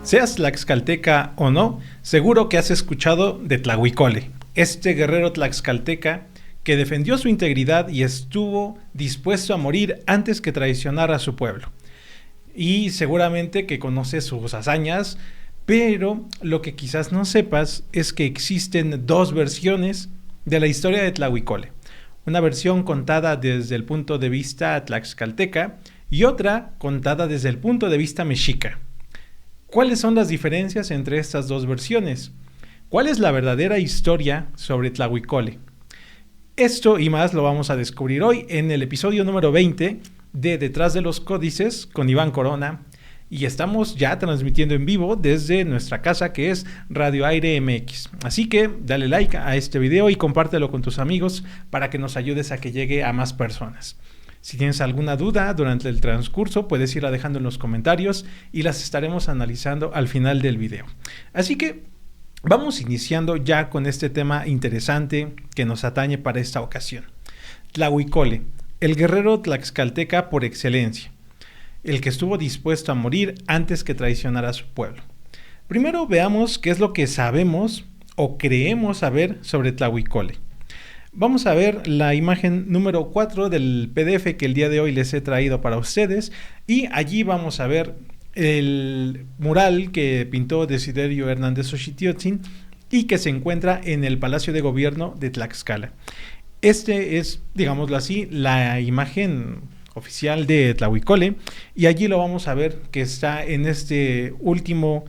Seas tlaxcalteca o no, seguro que has escuchado de Tlahuicole, este guerrero tlaxcalteca que defendió su integridad y estuvo dispuesto a morir antes que traicionar a su pueblo. Y seguramente que conoces sus hazañas, pero lo que quizás no sepas es que existen dos versiones de la historia de Tlahuicole. Una versión contada desde el punto de vista tlaxcalteca y otra contada desde el punto de vista mexica. ¿Cuáles son las diferencias entre estas dos versiones? ¿Cuál es la verdadera historia sobre Tlahuicole? Esto y más lo vamos a descubrir hoy en el episodio número 20 de Detrás de los Códices con Iván Corona. Y estamos ya transmitiendo en vivo desde nuestra casa, que es Radio Aire MX. Así que dale like a este video y compártelo con tus amigos para que nos ayudes a que llegue a más personas. Si tienes alguna duda durante el transcurso, puedes irla dejando en los comentarios y las estaremos analizando al final del video. Así que vamos iniciando ya con este tema interesante que nos atañe para esta ocasión. Tlahuicole, el guerrero tlaxcalteca por excelencia, el que estuvo dispuesto a morir antes que traicionar a su pueblo. Primero veamos qué es lo que sabemos o creemos saber sobre Tlahuicole. Vamos a ver la imagen número 4 del PDF que el día de hoy les he traído para ustedes, y allí vamos a ver el mural que pintó Desiderio Hernández Oxitiotzin y que se encuentra en el Palacio de Gobierno de Tlaxcala. Este es, digámoslo así, la imagen oficial de Tlahuicole, y allí lo vamos a ver que está en este último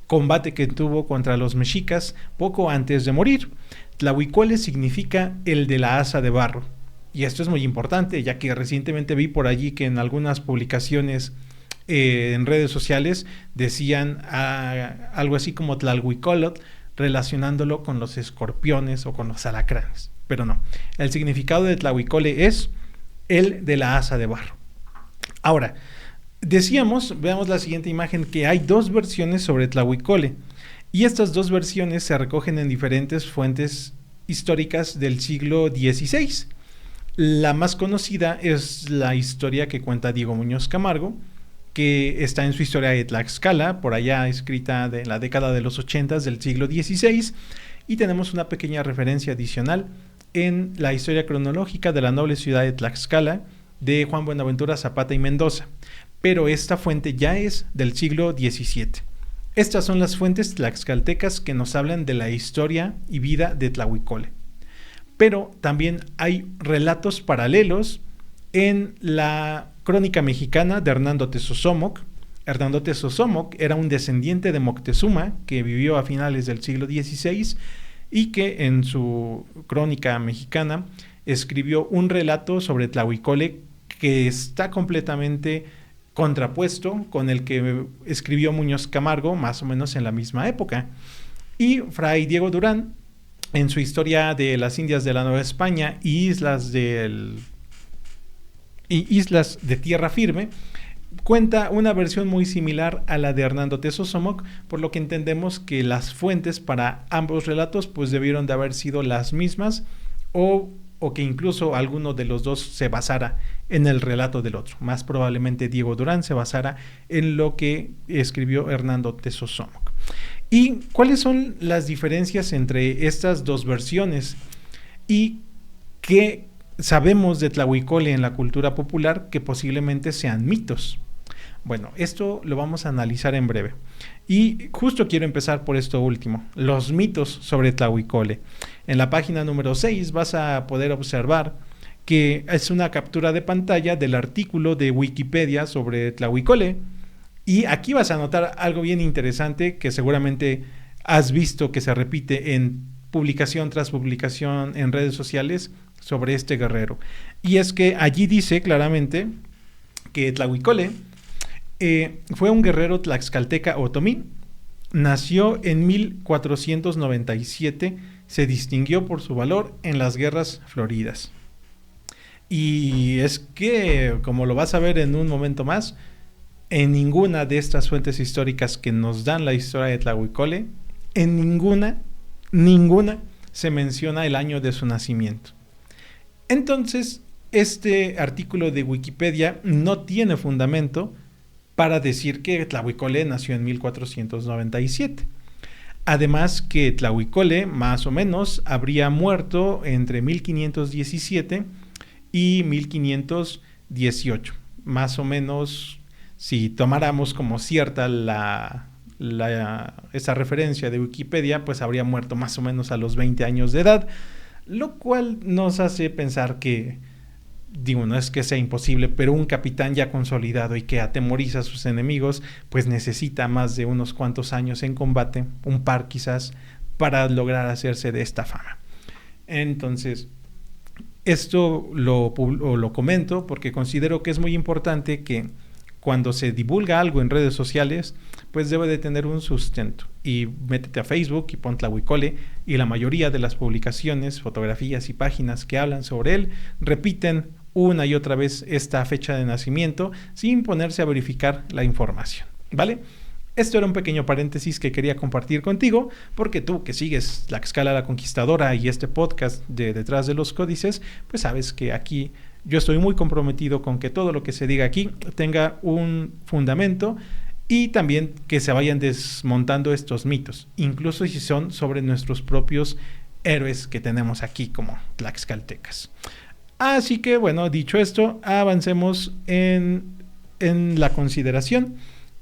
combate que tuvo contra los mexicas poco antes de morir. Tlahuicole significa el de la asa de barro, y esto es muy importante, ya que recientemente vi por allí que en algunas publicaciones en redes sociales decían algo así como Tlalhuicolotl, relacionándolo con los escorpiones o con los alacranes, pero no, el significado de Tlahuicole es el de la asa de barro. Ahora, decíamos, veamos la siguiente imagen, que hay dos versiones sobre Tlahuicole, y estas dos versiones se recogen en diferentes fuentes históricas del siglo XVI. La más conocida es la historia que cuenta Diego Muñoz Camargo, que está en su Historia de Tlaxcala, por allá escrita de la década de los 80 del siglo XVI, y tenemos una pequeña referencia adicional en la historia cronológica de la noble ciudad de Tlaxcala de Juan Buenaventura Zapata y Mendoza, pero esta fuente ya es del siglo XVII. Estas son las fuentes tlaxcaltecas que nos hablan de la historia y vida de Tlahuicole. Pero también hay relatos paralelos en la crónica mexicana de Hernando Tezosomoc. Hernando Tezosomoc era un descendiente de Moctezuma que vivió a finales del siglo XVI y que en su crónica mexicana escribió un relato sobre Tlahuicole que está completamente contrapuesto con el que escribió Muñoz Camargo más o menos en la misma época. Y Fray Diego Durán, en su Historia de las Indias de la Nueva España y Islas de Tierra Firme, cuenta una versión muy similar a la de Hernando Tezosomoc, por lo que entendemos que las fuentes para ambos relatos pues debieron de haber sido las mismas, o que incluso alguno de los dos se basara en el relato del otro. Más probablemente Diego Durán se basara en lo que escribió Hernando Tezosomoc. ¿Y cuáles son las diferencias entre estas dos versiones? ¿Y qué sabemos de Tlahuicole en la cultura popular que posiblemente sean mitos? Bueno, esto lo vamos a analizar en breve. Y justo quiero empezar por esto último, los mitos sobre Tlahuicole. En la página número 6 vas a poder observar que es una captura de pantalla del artículo de Wikipedia sobre Tlahuicole. Y aquí vas a notar algo bien interesante que seguramente has visto que se repite en publicación tras publicación en redes sociales sobre este guerrero. Y es que allí dice claramente que Tlahuicole fue un guerrero tlaxcalteca otomí, nació en 1497, se distinguió por su valor en las guerras floridas. Y es que, como lo vas a ver en un momento más, en ninguna de estas fuentes históricas que nos dan la historia de Tlahuicole, en ninguna se menciona el año de su nacimiento. Entonces, este artículo de Wikipedia no tiene fundamento para decir que Tlahuicole nació en 1497. Además que Tlahuicole más o menos habría muerto entre 1517 y 1518. Más o menos, si tomáramos como cierta esa referencia de Wikipedia, pues habría muerto más o menos a los 20 años de edad, lo cual nos hace pensar que, digo, no es que sea imposible, pero un capitán ya consolidado y que atemoriza a sus enemigos, pues necesita más de unos cuantos años en combate, un par quizás, para lograr hacerse de esta fama. Entonces, esto lo comento porque considero que es muy importante que cuando se divulga algo en redes sociales, pues debe de tener un sustento. Y métete a Facebook y pon Tlahuicole, y la mayoría de las publicaciones, fotografías y páginas que hablan sobre él repiten una y otra vez esta fecha de nacimiento sin ponerse a verificar la información, ¿vale? Esto era un pequeño paréntesis que quería compartir contigo, porque tú que sigues Tlaxcala la Conquistadora y este podcast de Detrás de los Códices, pues sabes que aquí yo estoy muy comprometido con que todo lo que se diga aquí tenga un fundamento y también que se vayan desmontando estos mitos, incluso si son sobre nuestros propios héroes que tenemos aquí como tlaxcaltecas. Así que bueno, dicho esto, avancemos en la consideración.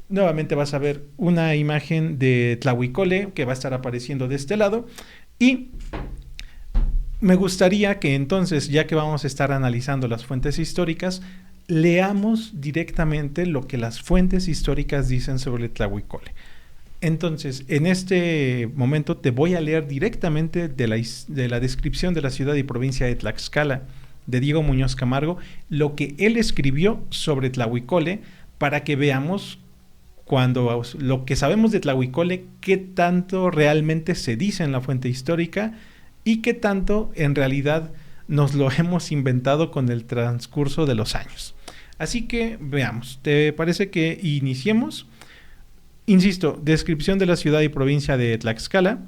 Nuevamente vas a ver una imagen de Tlahuicole que va a estar apareciendo de este lado, y me gustaría que entonces, ya que vamos a estar analizando las fuentes históricas, leamos directamente lo que las fuentes históricas dicen sobre Tlahuicole. Entonces, en este momento te voy a leer directamente de la descripción de la ciudad y provincia de Tlaxcala de Diego Muñoz Camargo, lo que él escribió sobre Tlahuicole, para que veamos cuando lo que sabemos de Tlahuicole, qué tanto realmente se dice en la fuente histórica y qué tanto en realidad nos lo hemos inventado con el transcurso de los años. Así que veamos, ¿te parece que iniciemos? Insisto, descripción de la ciudad y provincia de Tlaxcala,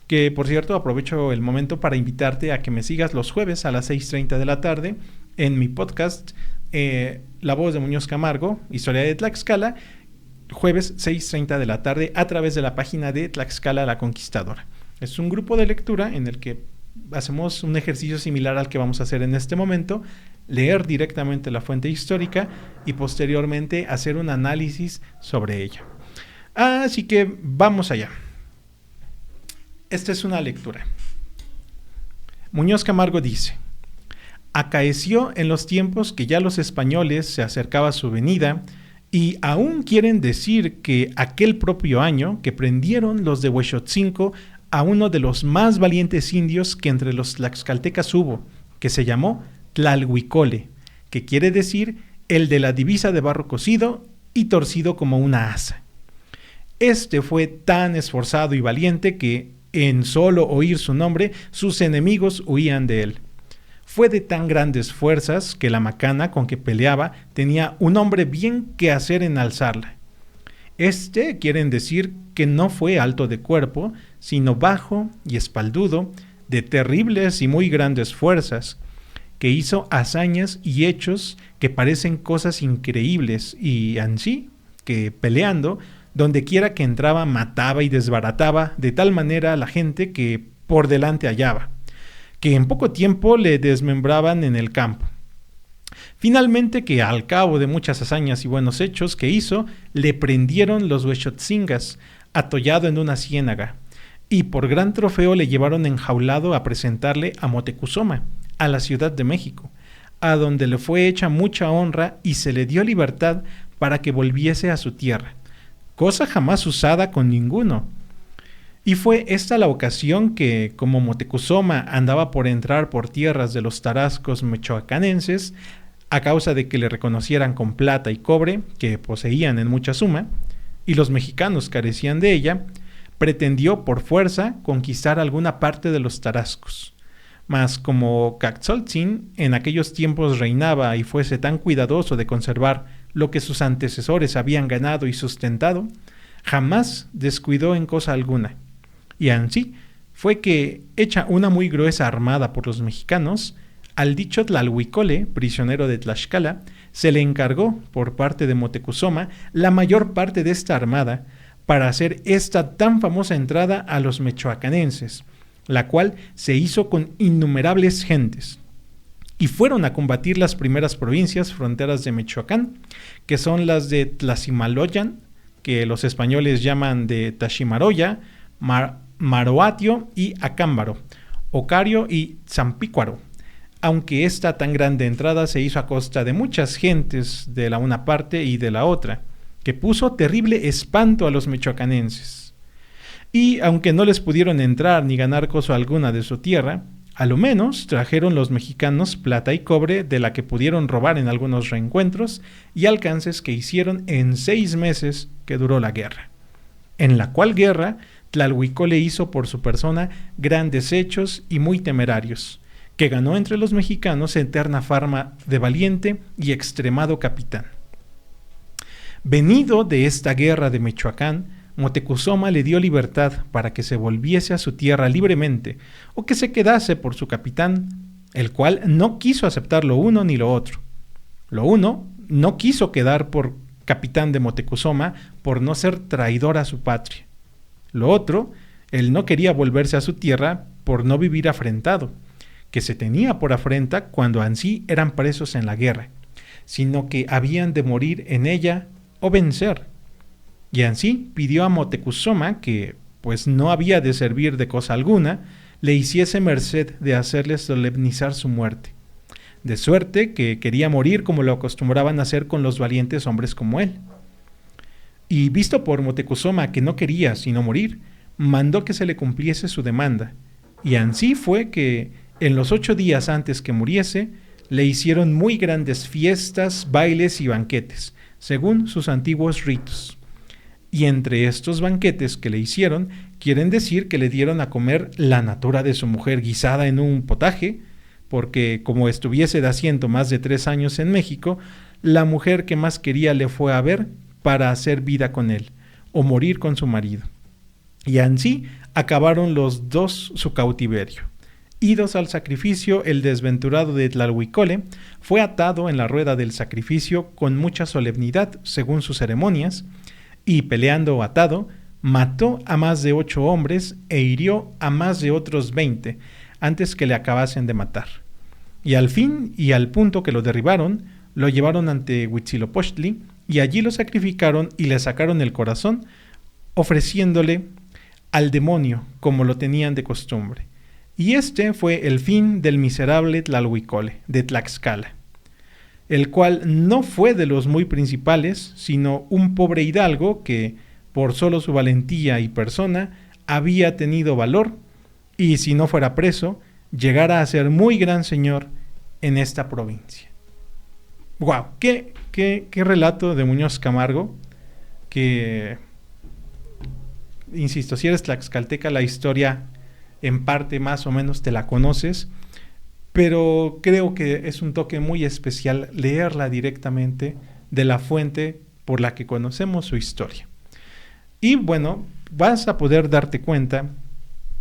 que por cierto aprovecho el momento para invitarte a que me sigas los jueves a las 6:30 de la tarde en mi podcast La Voz de Muñoz Camargo, Historia de Tlaxcala, jueves 6:30 de la tarde a través de la página de Tlaxcala la Conquistadora. Es un grupo de lectura en el que hacemos un ejercicio similar al que vamos a hacer en este momento, leer directamente la fuente histórica y posteriormente hacer un análisis sobre ella. Así que vamos allá. Esta es una lectura. Muñoz Camargo dice: acaeció en los tiempos que ya los españoles se acercaba su venida, y aún quieren decir que aquel propio año que prendieron los de Huexotzinco a uno de los más valientes indios que entre los tlaxcaltecas hubo, que se llamó Tlalhuicole, que quiere decir el de la divisa de barro cocido y torcido como una asa. Este fue tan esforzado y valiente que, en solo oír su nombre, sus enemigos huían de él. Fue de tan grandes fuerzas que la macana con que peleaba tenía un hombre bien que hacer en alzarla. Quieren decir que no fue alto de cuerpo, sino bajo y espaldudo, de terribles y muy grandes fuerzas, que hizo hazañas y hechos que parecen cosas increíbles, y ansí que peleando, donde quiera que entraba mataba y desbarataba de tal manera a la gente que por delante hallaba, que en poco tiempo le desmembraban en el campo. Finalmente, que al cabo de muchas hazañas y buenos hechos que hizo, le prendieron los huexotzingas, atollado en una ciénaga, y por gran trofeo le llevaron enjaulado a presentarle a Motecuzoma, a la Ciudad de México, a donde le fue hecha mucha honra y se le dio libertad para que volviese a su tierra, cosa jamás usada con ninguno. Y fue esta la ocasión que, como Motecuzoma andaba por entrar por tierras de los tarascos michoacanenses, a causa de que le reconocieran con plata y cobre, que poseían en mucha suma, y los mexicanos carecían de ella, pretendió por fuerza conquistar alguna parte de los tarascos. Mas como Caxoltzin en aquellos tiempos reinaba y fuese tan cuidadoso de conservar lo que sus antecesores habían ganado y sustentado, jamás descuidó en cosa alguna. Y ansí fue que, hecha una muy gruesa armada por los mexicanos, Al dicho Tlalhuicole, prisionero de Tlaxcala, se le encargó, por parte de Moctezuma, la mayor parte de esta armada para hacer esta tan famosa entrada a los mechoacanenses, la cual se hizo con innumerables gentes. Y fueron a combatir las primeras provincias fronteras de Michoacán, que son las de Tlaximaloyan, que los españoles llaman de Taximaroya, Maroatio y Acámbaro, Ocario y Zampícuaro, aunque esta tan grande entrada se hizo a costa de muchas gentes de la una parte y de la otra, que puso terrible espanto a los michoacanenses. Y aunque no les pudieron entrar ni ganar cosa alguna de su tierra, a lo menos trajeron los mexicanos plata y cobre de la que pudieron robar en algunos reencuentros y alcances que hicieron en 6 meses que duró la guerra. En la cual guerra, Tlalhuicole hizo por su persona grandes hechos y muy temerarios, que ganó entre los mexicanos eterna fama de valiente y extremado capitán. Venido de esta guerra de Michoacán, Moctezuma le dio libertad para que se volviese a su tierra libremente o que se quedase por su capitán, el cual no quiso aceptar lo uno ni lo otro. Lo uno, no quiso quedar por capitán de Moctezuma por no ser traidor a su patria. Lo otro, él no quería volverse a su tierra por no vivir afrentado, que se tenía por afrenta cuando ansí eran presos en la guerra, sino que habían de morir en ella o vencer. Y ansí pidió a Moctezuma que, pues no había de servir de cosa alguna, le hiciese merced de hacerle solemnizar su muerte, de suerte que quería morir como lo acostumbraban a hacer con los valientes hombres como él. Y visto por Moctezuma que no quería sino morir, mandó que se le cumpliese su demanda, y ansí fue que, en los 8 días antes que muriese, le hicieron muy grandes fiestas, bailes y banquetes, según sus antiguos ritos. Y entre estos banquetes que le hicieron, quieren decir que le dieron a comer la natura de su mujer guisada en un potaje, porque como estuviese de asiento más de 3 años en México, la mujer que más quería le fue a ver para hacer vida con él, o morir con su marido. Y ansí acabaron los dos su cautiverio. Idos al sacrificio, el desventurado de Tlalhuicole fue atado en la rueda del sacrificio con mucha solemnidad, según sus ceremonias, y peleando atado, mató a más de 8 hombres e hirió a más de otros 20 antes que le acabasen de matar. Y al fin y al punto que lo derribaron, lo llevaron ante Huitzilopochtli y allí lo sacrificaron y le sacaron el corazón, ofreciéndole al demonio como lo tenían de costumbre. Y este fue el fin del miserable Tlalhuicole de Tlaxcala, el cual no fue de los muy principales, sino un pobre hidalgo que, por solo su valentía y persona, había tenido valor, y si no fuera preso, llegara a ser muy gran señor en esta provincia. ¡Guau! ¡Qué relato de Muñoz Camargo! Que, insisto, si eres tlaxcalteca, la historia en parte más o menos te la conoces, pero creo que es un toque muy especial leerla directamente de la fuente por la que conocemos su historia. Y bueno, vas a poder darte cuenta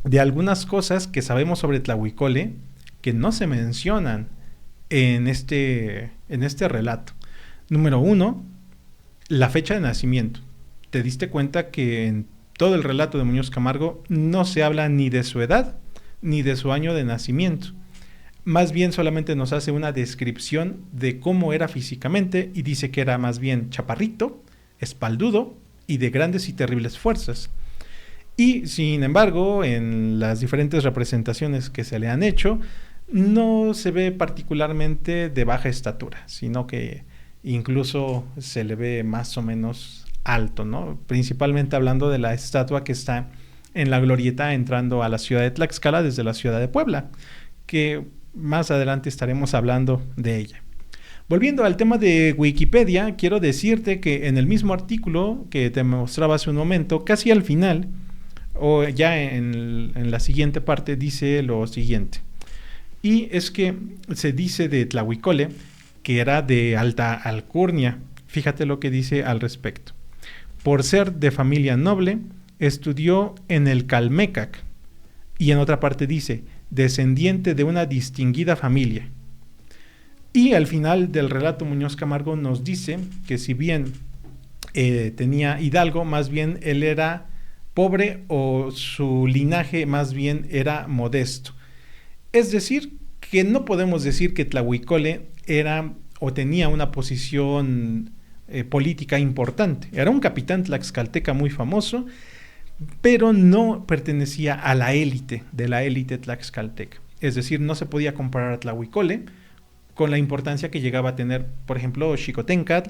de algunas cosas que sabemos sobre Tlalhuicole que no se mencionan en este relato. Número 1, la fecha de nacimiento. Te diste cuenta que en todo el relato de Muñoz Camargo no se habla ni de su edad ni de su año de nacimiento. Más bien solamente nos hace una descripción de cómo era físicamente y dice que era más bien chaparrito, espaldudo y de grandes y terribles fuerzas. Y sin embargo, en las diferentes representaciones que se le han hecho, no se ve particularmente de baja estatura, sino que incluso se le ve más o menos alto, ¿no? Principalmente hablando de la estatua que está en la glorieta entrando a la ciudad de Tlaxcala desde la ciudad de Puebla, que más adelante estaremos hablando de ella. Volviendo al tema de Wikipedia, quiero decirte que en el mismo artículo que te mostraba hace un momento, casi al final, o ya en la siguiente parte, dice lo siguiente. Y es que se dice de Tlalhuicole que era de alta alcurnia. Fíjate lo que dice al respecto. Por ser de familia noble, estudió en el Calmecac. Y en otra parte dice, descendiente de una distinguida familia, Y al final del relato Muñoz Camargo nos dice que si bien tenía hidalgo, más bien él era pobre o su linaje más bien era modesto. Es decir, que no podemos decir que Tlahuicole era o tenía una posición política importante. Era un capitán tlaxcalteca muy famoso, pero no pertenecía a la élite de la élite tlaxcalteca. Es decir, no se podía comparar a Tlahuicole con la importancia que llegaba a tener, por ejemplo, Xicoténcatl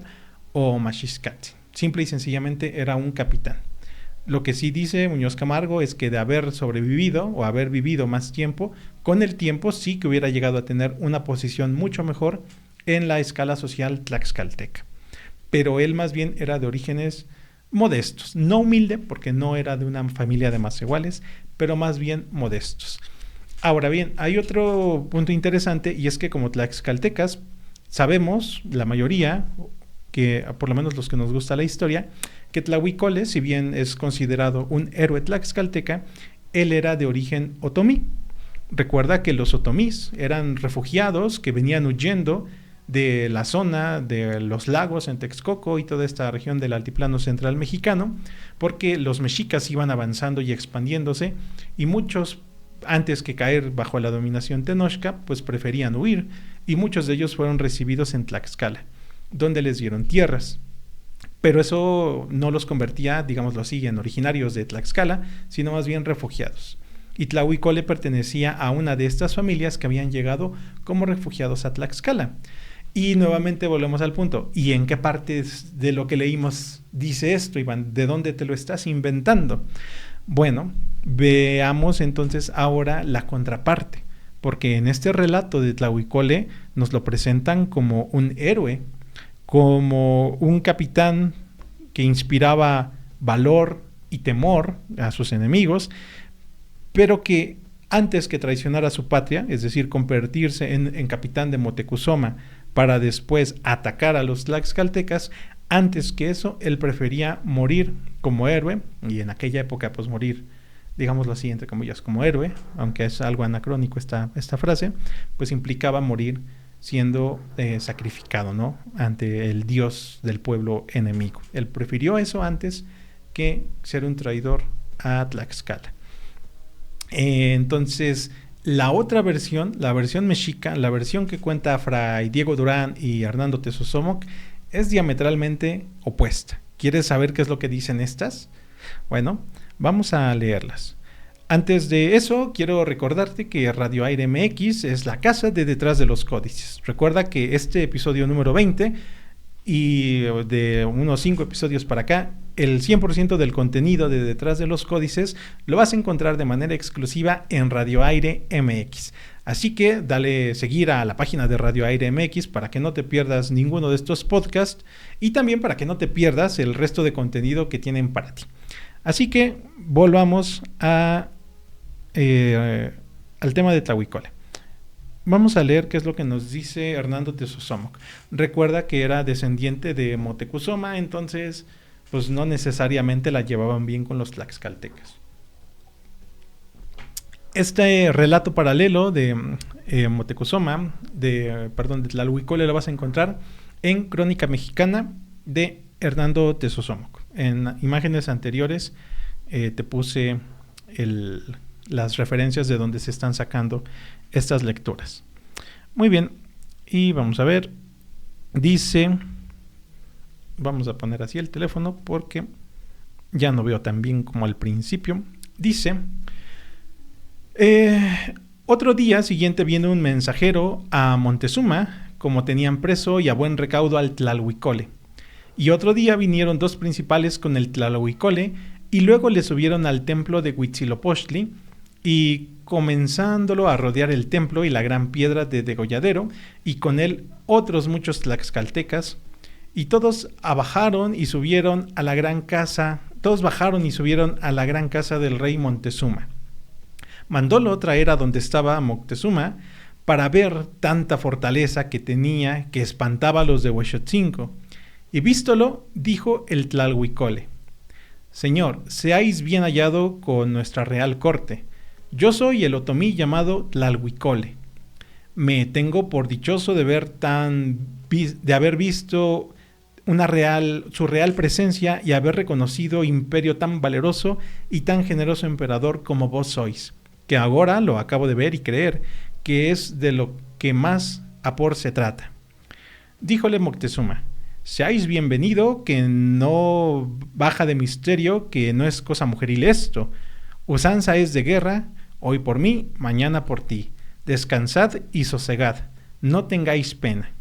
o Maxixcatl. Simple y sencillamente era un capitán. Lo que sí dice Muñoz Camargo es que de haber sobrevivido o haber vivido más tiempo, con el tiempo sí que hubiera llegado a tener una posición mucho mejor en la escala social tlaxcalteca. Pero él más bien era de orígenes modestos, no humilde porque no era de una familia de más iguales, pero más bien modestos. Ahora bien, hay otro punto interesante y es que como tlaxcaltecas sabemos, la mayoría, que por lo menos los que nos gusta la historia, que Tlahuicole, si bien es considerado un héroe tlaxcalteca, él era de origen otomí. Recuerda que los otomís eran refugiados que venían huyendo de la zona de los lagos en Texcoco y toda esta región del altiplano central mexicano, porque los mexicas iban avanzando y expandiéndose y muchos, antes que caer bajo la dominación tenochca, pues preferían huir y muchos de ellos fueron recibidos en Tlaxcala, donde les dieron tierras. Pero eso no los convertía, digámoslo así, en originarios de Tlaxcala, sino más bien refugiados. Y Tlahuicole pertenecía a una de estas familias que habían llegado como refugiados a Tlaxcala. Y nuevamente volvemos al punto. ¿Y en qué parte de lo que leímos dice esto, Iván? ¿De dónde te lo estás inventando? Bueno, veamos entonces ahora la contraparte. Porque en este relato de Tlahuicole nos lo presentan como un héroe, como un capitán que inspiraba valor y temor a sus enemigos, pero que antes que traicionar a su patria, es decir, convertirse en capitán de Moctezuma para después atacar a los tlaxcaltecas, antes que eso, él prefería morir como héroe, y en aquella época pues morir, digámoslo así, entre comillas, como héroe, aunque es algo anacrónico esta frase, pues implicaba morir siendo sacrificado, ¿no?, ante el dios del pueblo enemigo. Él prefirió eso antes que ser un traidor a Tlaxcala. Entonces, la otra versión, la versión mexica, la versión que cuenta Fray Diego Durán y Hernando Tezosomoc, es diametralmente opuesta. ¿Quieres saber qué es lo que dicen estas? Bueno, vamos a leerlas. Antes de eso, quiero recordarte que Radio Aire MX es la casa de Detrás de los Códices. Recuerda que este episodio número 20 y de unos 5 episodios para acá, el 100% del contenido de Detrás de los Códices lo vas a encontrar de manera exclusiva en Radio Aire MX. Así que dale seguir a la página de Radio Aire MX para que no te pierdas ninguno de estos podcasts y también para que no te pierdas el resto de contenido que tienen para ti. Así que volvamos al tema de Tlahuicole. Vamos a leer qué es lo que nos dice Hernando Tezosomoc. Recuerda que era descendiente de Moctezuma, entonces pues no necesariamente la llevaban bien con los tlaxcaltecas. Este relato paralelo de Moctezuma, de Tlahuicole, lo vas a encontrar en Crónica Mexicana de Hernando Tezosomoc. En imágenes anteriores te puse las referencias de donde se están sacando estas lecturas. Muy bien, y vamos a ver. Dice, vamos a poner así el teléfono porque ya no veo tan bien como al principio. Dice, otro día siguiente viene un mensajero a Montezuma, como tenían preso y a buen recaudo al Tlahuicole. Y otro día vinieron 2 principales con el Tlahuicole y luego le subieron al templo de Huitzilopochtli y comenzándolo a rodear el templo y la gran piedra de degolladero y con él otros muchos tlaxcaltecas y todos bajaron y subieron a la gran casa, del rey Montezuma. Mandólo traer a donde estaba Moctezuma para ver tanta fortaleza que tenía que espantaba a los de Huexotzinco. Y vístolo, dijo el Tlahuicole: Señor, seáis bien hallado con nuestra real corte. Yo soy el otomí llamado Tlahuicole. Me tengo por dichoso de de haber visto su real presencia y haber reconocido imperio tan valeroso y tan generoso emperador como vos sois, que ahora lo acabo de ver y creer, que es de lo que más Apor se trata. Díjole Moctezuma: seáis bienvenido, que no baja de misterio, que no es cosa mujeril esto. Usanza es de guerra, hoy por mí, mañana por ti. Descansad y sosegad, no tengáis pena.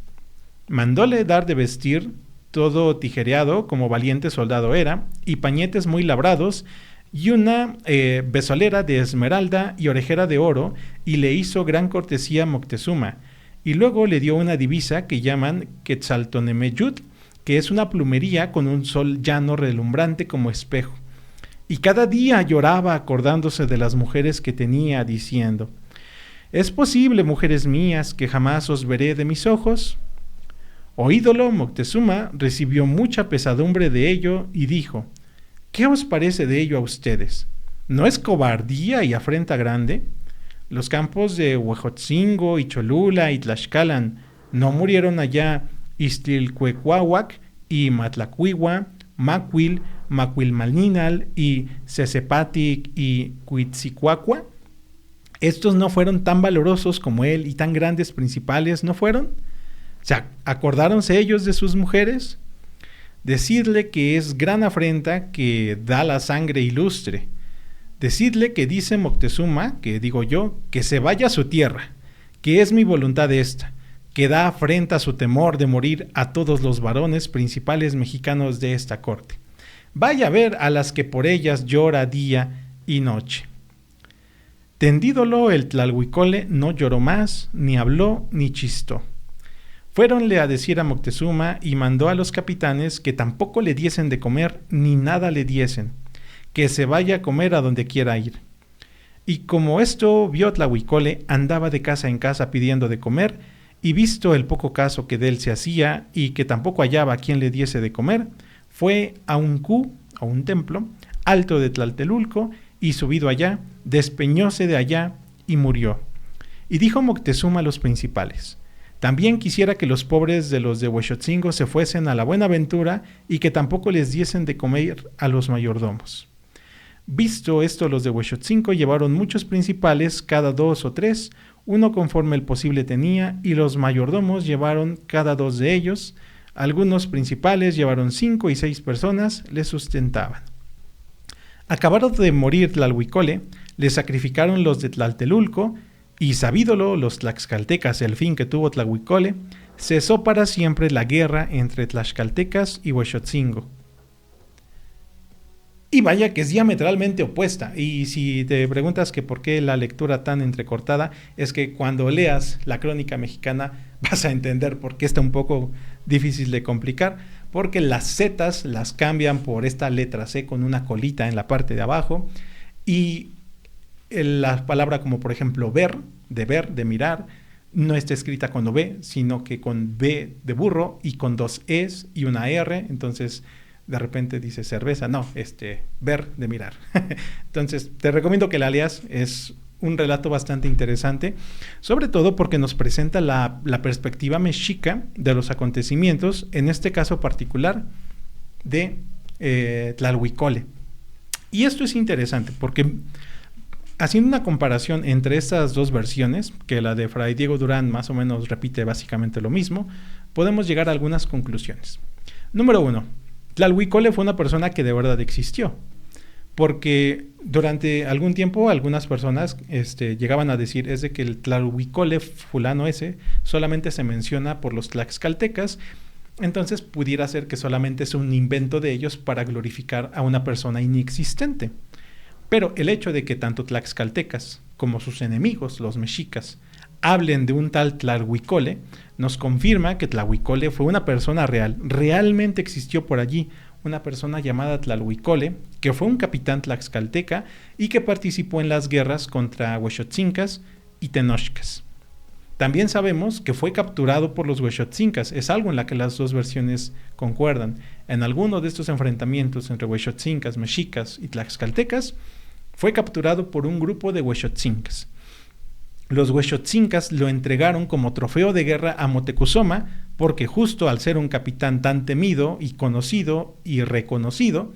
Mandóle dar de vestir, todo tijereado como valiente soldado era, y pañetes muy labrados, y una besolera de esmeralda y orejera de oro, y le hizo gran cortesía a Moctezuma, y luego le dio una divisa que llaman Quetzaltonemeyut, que es una plumería con un sol llano relumbrante como espejo. Y cada día lloraba acordándose de las mujeres que tenía, diciendo: ¿es posible, mujeres mías, que jamás os veré de mis ojos? Oídolo, Moctezuma recibió mucha pesadumbre de ello y dijo: ¿qué os parece de ello a ustedes? ¿No es cobardía y afrenta grande? Los campos de Huejotzingo y Cholula y Tlaxcalan, ¿no murieron allá Ixtlilcuecuahuac y Matlacuigua, Macuil, Macuilmalinal y Cesepatic y Cuitzicuacua? ¿Estos no fueron tan valorosos como él y tan grandes principales no fueron? O sea, ¿acordáronse ellos de sus mujeres? Decidle que es gran afrenta que da la sangre ilustre. Decidle que dice Moctezuma, que digo yo, que se vaya a su tierra, que es mi voluntad esta, que da afrenta a su temor de morir a todos los varones principales mexicanos de esta corte. Vaya a ver a las que por ellas llora día y noche. Tendídolo el Tlalhuicole no lloró más, ni habló, ni chistó. Fuéronle a decir a Moctezuma y mandó a los capitanes que tampoco le diesen de comer ni nada le diesen, que se vaya a comer a donde quiera ir. Y como esto vio Tlahuicole, andaba de casa en casa pidiendo de comer, y visto el poco caso que de él se hacía y que tampoco hallaba a quien le diese de comer, fue a un templo, alto de Tlaltelulco, y subido allá, despeñóse de allá y murió. Y dijo Moctezuma a los principales: también quisiera que los pobres de los de Huexotzingo se fuesen a la buena ventura y que tampoco les diesen de comer a los mayordomos. Visto esto, los de Huexotzingo llevaron muchos principales, cada 2 o 3, uno conforme el posible tenía, y los mayordomos llevaron cada 2 de ellos. Algunos principales llevaron 5 y 6 personas, les sustentaban. Acabaron de morir Tlalhuicole, le sacrificaron los de Tlaltelulco, y sabídolo los tlaxcaltecas el fin que tuvo Tlahuicole, cesó para siempre la guerra entre tlaxcaltecas y Huexotzingo. Y vaya que es diametralmente opuesta. Y si te preguntas que por qué la lectura tan entrecortada, es que cuando leas la crónica mexicana vas a entender por qué está un poco difícil de complicar, porque las zetas las cambian por esta letra C con una colita en la parte de abajo, y la palabra como por ejemplo ver, de mirar, no está escrita con V, sino que con B de burro y con 2 Es y una R. Entonces de repente dice cerveza, no, ver, de mirar. Entonces te recomiendo que la leas, es un relato bastante interesante, sobre todo porque nos presenta la perspectiva mexica de los acontecimientos, en este caso particular de Tlalhuicole. Y esto es interesante porque, haciendo una comparación entre estas dos versiones, que la de Fray Diego Durán más o menos repite básicamente lo mismo, podemos llegar a algunas conclusiones. Número 1. Tlalhuicole fue una persona que de verdad existió, porque durante algún tiempo algunas personas llegaban a decir es de que el Tlalhuicole fulano ese solamente se menciona por los tlaxcaltecas, entonces pudiera ser que solamente es un invento de ellos para glorificar a una persona inexistente. Pero el hecho de que tanto tlaxcaltecas como sus enemigos, los mexicas, hablen de un tal Tlalhuicole, nos confirma que Tlalhuicole fue una persona real, realmente existió por allí una persona llamada Tlalhuicole, que fue un capitán tlaxcalteca y que participó en las guerras contra huexotzincas y tenochcas. También sabemos que fue capturado por los huexotzincas, es algo en la que las dos versiones concuerdan. En alguno de estos enfrentamientos entre huexotzincas, mexicas y tlaxcaltecas, fue capturado por un grupo de huexotzincas. Los huexotzincas lo entregaron como trofeo de guerra a Moctezuma porque justo al ser un capitán tan temido y conocido y reconocido,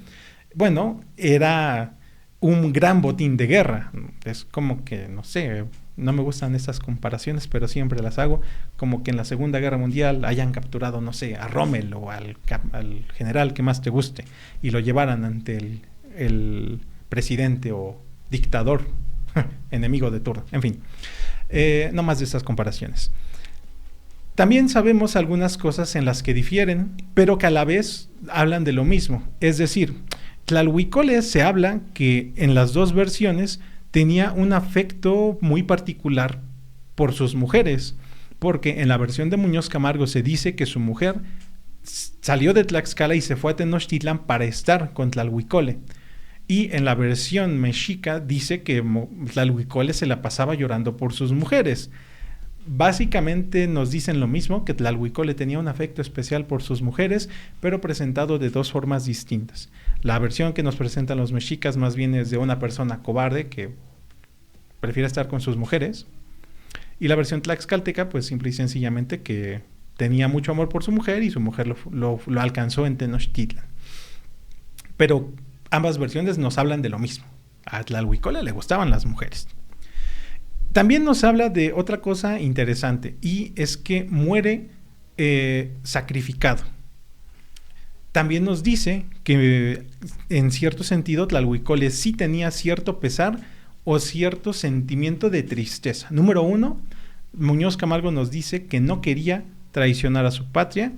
bueno, era un gran botín de guerra. Es como que, no sé, no me gustan estas comparaciones, pero siempre las hago, como que en la Segunda Guerra Mundial hayan capturado, no sé, a Rommel o al general que más te guste y lo llevaran ante el presidente o dictador enemigo de turno. En fin, no más de estas comparaciones. También sabemos algunas cosas en las que difieren, pero que a la vez hablan de lo mismo. Es decir, Tlalhuicole se habla que en las dos versiones tenía un afecto muy particular por sus mujeres, porque en la versión de Muñoz Camargo se dice que su mujer salió de Tlaxcala y se fue a Tenochtitlan para estar con Tlalhuicole. Y en la versión mexica dice que Tlalhuicole se la pasaba llorando por sus mujeres. Básicamente nos dicen lo mismo, que Tlalhuicole tenía un afecto especial por sus mujeres, pero presentado de dos formas distintas. La versión que nos presentan los mexicas más bien es de una persona cobarde que prefiere estar con sus mujeres, y la versión tlaxcalteca pues simple y sencillamente que tenía mucho amor por su mujer y su mujer lo alcanzó en Tenochtitlan. Pero ambas versiones nos hablan de lo mismo. A Tlalhuicole le gustaban las mujeres. También nos habla de otra cosa interesante, y es que muere sacrificado. También nos dice que en cierto sentido Tlalhuicole sí tenía cierto pesar o cierto sentimiento de tristeza. Número uno, Muñoz Camargo nos dice que no quería traicionar a su patria,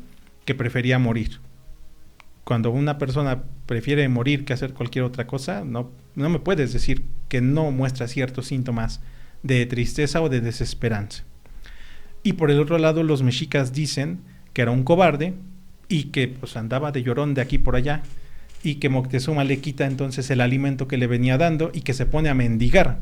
que prefería morir. Cuando una persona prefiere morir que hacer cualquier otra cosa, no me puedes decir que no muestra ciertos síntomas de tristeza o de desesperanza. Y por el otro lado, los mexicas dicen que era un cobarde y que pues andaba de llorón de aquí por allá, y que Moctezuma le quita entonces el alimento que le venía dando y que se pone a mendigar.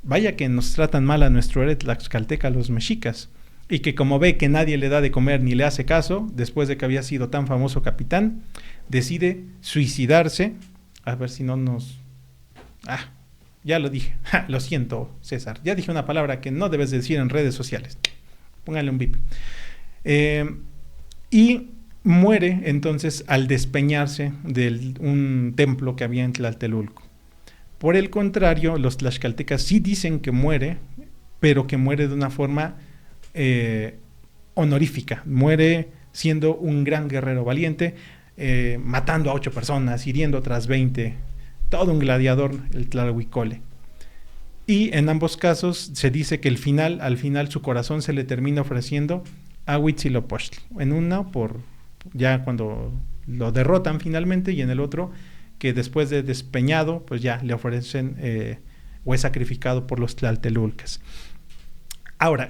Vaya que nos tratan mal a nuestro héroe tlaxcalteca los mexicas, y que como ve que nadie le da de comer ni le hace caso, después de que había sido tan famoso capitán, decide suicidarse. A ver si no nos... ya lo dije. Lo siento, César. Ya dije una palabra que no debes decir en redes sociales. Póngale un bip. Y muere entonces al despeñarse de un templo que había en Tlatelolco. Por el contrario, los tlaxcaltecas sí dicen que muere, pero que muere de una forma honorífica. Muere siendo un gran guerrero valiente, matando a 8 personas, hiriendo otras 20. Todo un gladiador, el Tlalhuicole. Y en ambos casos se dice que al final su corazón se le termina ofreciendo a Huitzilopochtli. En uno ya cuando lo derrotan finalmente, y en el otro que después de despeñado pues ya le ofrecen o es sacrificado por los tlaltelulcas. Ahora,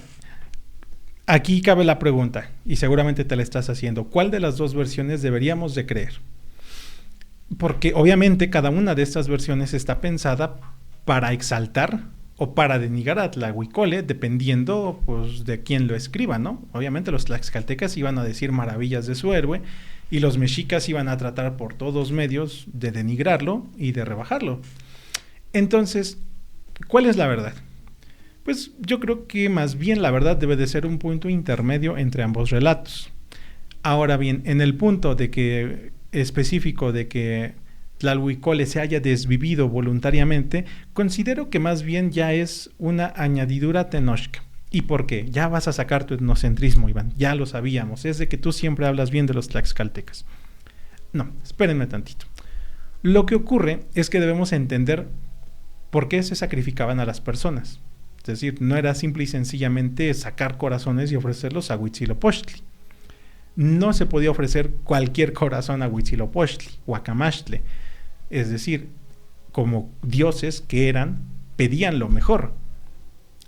aquí cabe la pregunta, y seguramente te la estás haciendo: ¿cuál de las dos versiones deberíamos de creer? Porque obviamente cada una de estas versiones está pensada para exaltar o para denigrar a Tlalhuicole, dependiendo pues de quién lo escriba, ¿no? Obviamente los tlaxcaltecas iban a decir maravillas de su héroe, y los mexicas iban a tratar por todos medios de denigrarlo y de rebajarlo. Entonces, ¿cuál es la verdad? Pues yo creo que más bien la verdad debe de ser un punto intermedio entre ambos relatos. Ahora bien, en el punto específico de que Tlalhuicole se haya desvivido voluntariamente, considero que más bien ya es una añadidura tenochca. ¿Y por qué? Ya vas a sacar tu etnocentrismo, Iván, ya lo sabíamos, es de que tú siempre hablas bien de los tlaxcaltecas. No, espérenme tantito. Lo que ocurre es que debemos entender por qué se sacrificaban a las personas. Es decir, no era simple y sencillamente sacar corazones y ofrecerlos a Huitzilopochtli. No se podía ofrecer cualquier corazón a Huitzilopochtli o a Camaxtle. Es decir, como dioses que eran, pedían lo mejor.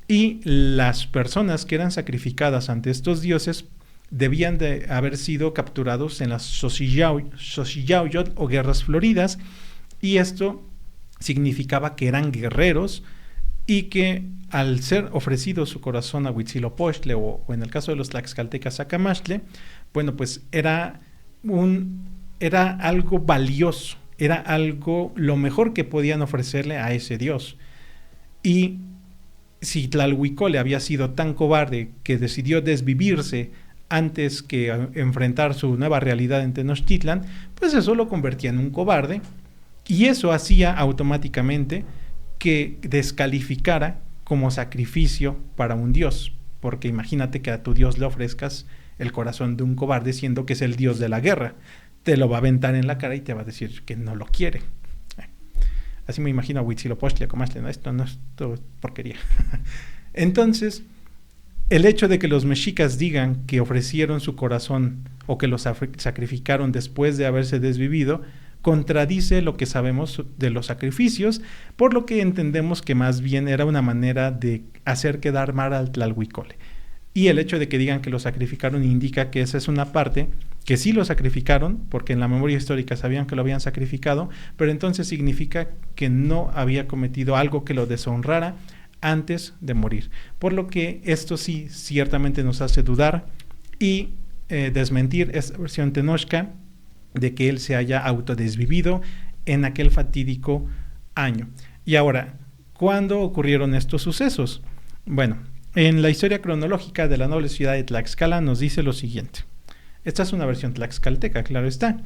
Y las personas que eran sacrificadas ante estos dioses debían de haber sido capturados en las Xochillahuitl o guerras floridas, y esto significaba que eran guerreros y que al ser ofrecido su corazón a Huitzilopochtli o en el caso de los tlaxcaltecas a Camaxtle, bueno, pues era algo valioso, era algo lo mejor que podían ofrecerle a ese dios. Y si Tlalhuicole había sido tan cobarde que decidió desvivirse antes que enfrentar su nueva realidad en Tenochtitlan, pues eso lo convertía en un cobarde, y eso hacía automáticamente que descalificara como sacrificio para un dios, porque imagínate que a tu dios le ofrezcas el corazón de un cobarde, siendo que es el dios de la guerra. Te lo va a aventar en la cara y te va a decir que no lo quiere. Así me imagino a Huitzilopochtli, como esto no es porquería. Entonces, el hecho de que los mexicas digan que ofrecieron su corazón o que lo sacrificaron después de haberse desvivido, contradice lo que sabemos de los sacrificios, por lo que entendemos que más bien era una manera de hacer quedar mal al Tlalhuicole. Y el hecho de que digan que lo sacrificaron indica que esa es una parte que sí lo sacrificaron, porque en la memoria histórica sabían que lo habían sacrificado, pero entonces significa que no había cometido algo que lo deshonrara antes de morir. Por lo que esto sí ciertamente nos hace dudar y desmentir esta versión tenochca de que él se haya autodesvivido en aquel fatídico año. Y ahora, ¿cuándo ocurrieron estos sucesos? Bueno, en la historia cronológica de la noble ciudad de Tlaxcala nos dice lo siguiente. Esta es una versión tlaxcalteca, claro está.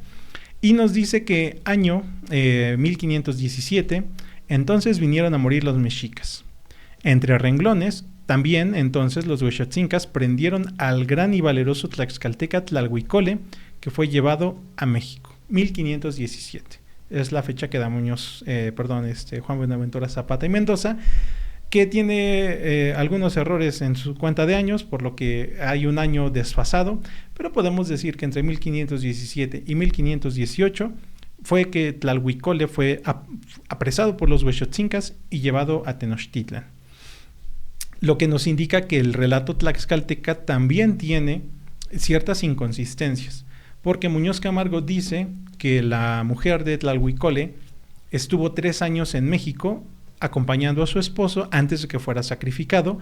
Y nos dice que año 1517, entonces vinieron a morir los mexicas. Entre renglones, también entonces los huexotzincas prendieron al gran y valeroso tlaxcalteca Tlalhuicole, que fue llevado a México. 1517. Es la fecha que da Juan Buenaventura Zapata y Mendoza, que tiene algunos errores en su cuenta de años, por lo que hay un año desfasado, pero podemos decir que entre 1517 y 1518 fue que Tlalhuicole fue apresado por los huexotzincas y llevado a Tenochtitlan. Lo que nos indica que el relato tlaxcalteca también tiene ciertas inconsistencias, porque Muñoz Camargo dice que la mujer de Tlalhuicole estuvo 3 años en México acompañando a su esposo antes de que fuera sacrificado,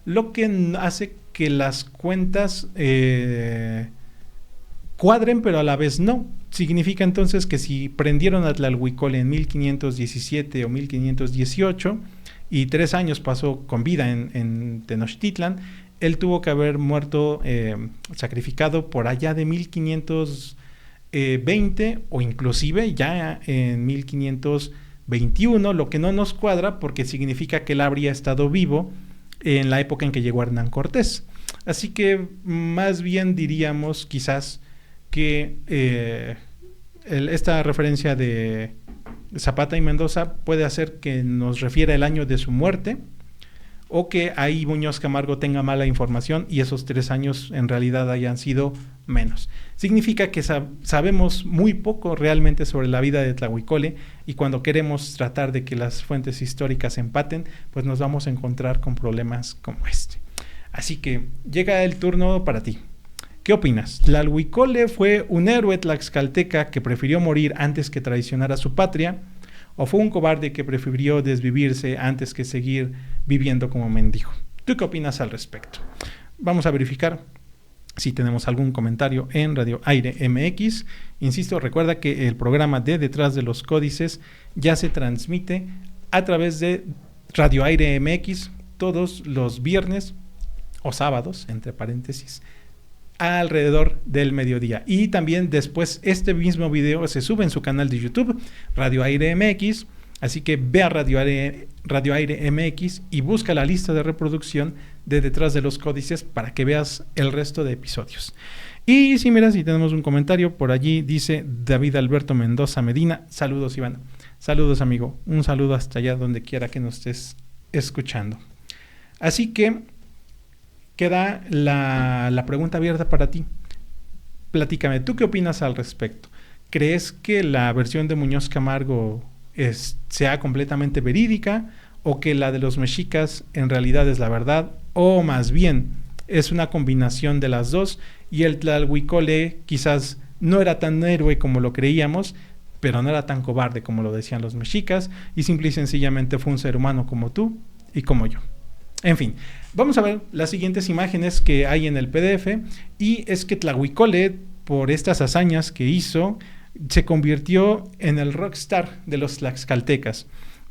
lo que hace que las cuentas cuadren, pero a la vez no. Significa entonces que si prendieron a Tlalhuicole en 1517 o 1518 y 3 años pasó con vida en Tenochtitlan, él tuvo que haber muerto sacrificado por allá de 1520 o inclusive ya en 1521, lo que no nos cuadra porque significa que él habría estado vivo en la época en que llegó Hernán Cortés. Así que más bien diríamos quizás que esta referencia de Zapata y Mendoza puede hacer que nos refiera el año de su muerte, o que ahí Muñoz Camargo tenga mala información y esos 3 años en realidad hayan sido menos. Significa que sabemos muy poco realmente sobre la vida de Tlalhuicole, y cuando queremos tratar de que las fuentes históricas empaten, pues nos vamos a encontrar con problemas como este. Así que llega el turno para ti. ¿Qué opinas? ¿Tlalhuicole fue un héroe tlaxcalteca que prefirió morir antes que traicionar a su patria? ¿O fue un cobarde que prefirió desvivirse antes que seguir viviendo como mendigo? ¿Tú qué opinas al respecto? Vamos a verificar si tenemos algún comentario en Radio Aire MX. Insisto, recuerda que el programa de Detrás de los Códices ya se transmite a través de Radio Aire MX todos los viernes o sábados, entre paréntesis, alrededor del mediodía. Y también después este mismo video se sube en su canal de YouTube, Radio Aire MX. Así que ve a Radio Aire MX y busca la lista de reproducción de Detrás de los Códices para que veas el resto de episodios. Y si miras, si tenemos un comentario por allí, dice David Alberto Mendoza Medina. Saludos, Iván. Saludos, amigo. Un saludo hasta allá donde quiera que nos estés escuchando. Así que queda la pregunta abierta para ti. Platícame, ¿tú qué opinas al respecto? ¿Crees que la versión de Muñoz Camargo sea completamente verídica, o que la de los mexicas en realidad es la verdad, o más bien es una combinación de las dos y el Tlalhuicole quizás no era tan héroe como lo creíamos, pero no era tan cobarde como lo decían los mexicas, y simple y sencillamente fue un ser humano como tú y como yo? En fin, vamos a ver las siguientes imágenes que hay en el PDF, y es que Tlalhuicole, por estas hazañas que hizo, se convirtió en el rockstar de los tlaxcaltecas.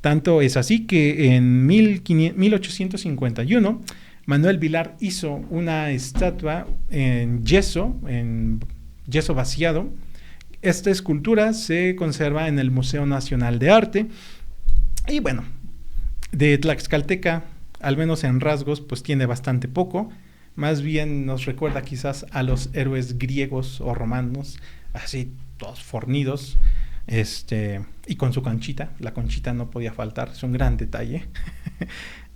Tanto es así que en 1851 Manuel Vilar hizo una estatua en yeso vaciado. Esta escultura se conserva en el Museo Nacional de Arte y bueno, de Tlaxcalteca, al menos en rasgos, pues tiene bastante poco. Más bien nos recuerda quizás a los héroes griegos o romanos, así todos fornidos, y con su conchita. La conchita no podía faltar, es un gran detalle.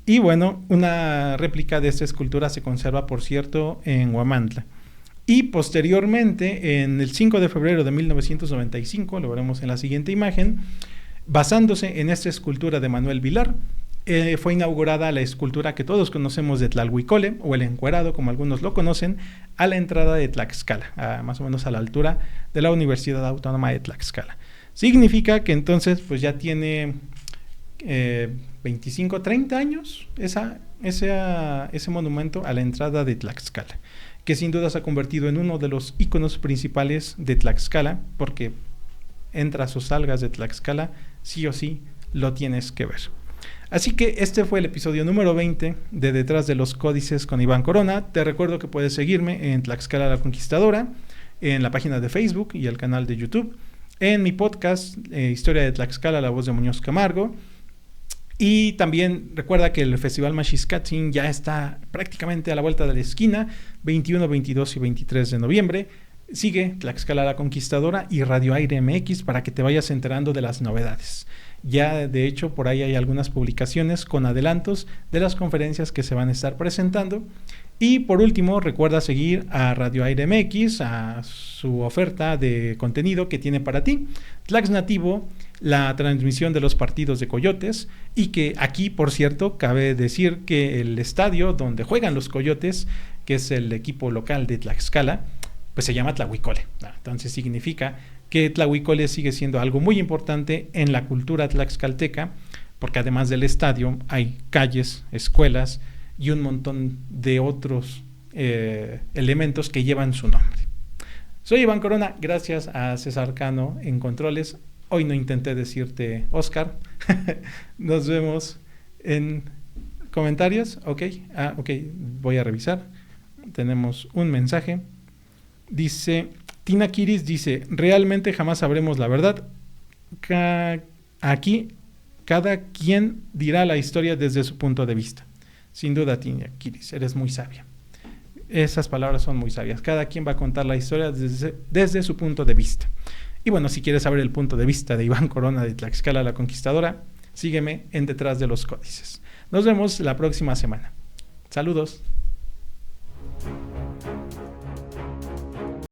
Y bueno, una réplica de esta escultura se conserva, por cierto, en Huamantla. Y posteriormente, en el 5 de febrero de 1995, lo veremos en la siguiente imagen, basándose en esta escultura de Manuel Vilar, fue inaugurada la escultura que todos conocemos de Tlalhuicole, o el Encuerado, como algunos lo conocen, a la entrada de Tlaxcala, más o menos a la altura de la Universidad Autónoma de Tlaxcala. Significa que entonces pues ya tiene 25, 30 años ese monumento a la entrada de Tlaxcala, que sin duda se ha convertido en uno de los íconos principales de Tlaxcala, porque entras o salgas de Tlaxcala, sí o sí lo tienes que ver. Así que este fue el episodio número 20 de Detrás de los Códices con Iván Corona. Te recuerdo que puedes seguirme en Tlaxcala la Conquistadora, en la página de Facebook y el canal de YouTube, en mi podcast Historia de Tlaxcala, la voz de Muñoz Camargo. Y también recuerda que el Festival Maxixcatsin ya está prácticamente a la vuelta de la esquina, 21, 22 y 23 de noviembre. Sigue Tlaxcala la Conquistadora y Radio Aire MX para que te vayas enterando de las novedades. Ya de hecho por ahí hay algunas publicaciones con adelantos de las conferencias que se van a estar presentando. Y por último, recuerda seguir a Radio Aire MX, a su oferta de contenido que tiene para ti. Tlax Nativo, la transmisión de los partidos de Coyotes, y que aquí, por cierto, cabe decir que el estadio donde juegan los Coyotes, que es el equipo local de Tlaxcala, pues se llama Tlahuicole. Entonces significa que Tlahuicole sigue siendo algo muy importante en la cultura tlaxcalteca, porque además del estadio hay calles, escuelas y un montón de otros elementos que llevan su nombre. Soy Iván Corona, gracias a César Cano en Controles. Hoy no intenté decirte Oscar. Nos vemos en comentarios. Ok, voy a revisar. Tenemos un mensaje. Dice, Tina Kiris dice, realmente jamás sabremos la verdad. Aquí cada quien dirá la historia desde su punto de vista. Sin duda, Tina Kiris, eres muy sabia. Esas palabras son muy sabias. Cada quien va a contar la historia desde su punto de vista. Y bueno, si quieres saber el punto de vista de Iván Corona de Tlaxcala la Conquistadora, sígueme en Detrás de los Códices. Nos vemos la próxima semana. Saludos.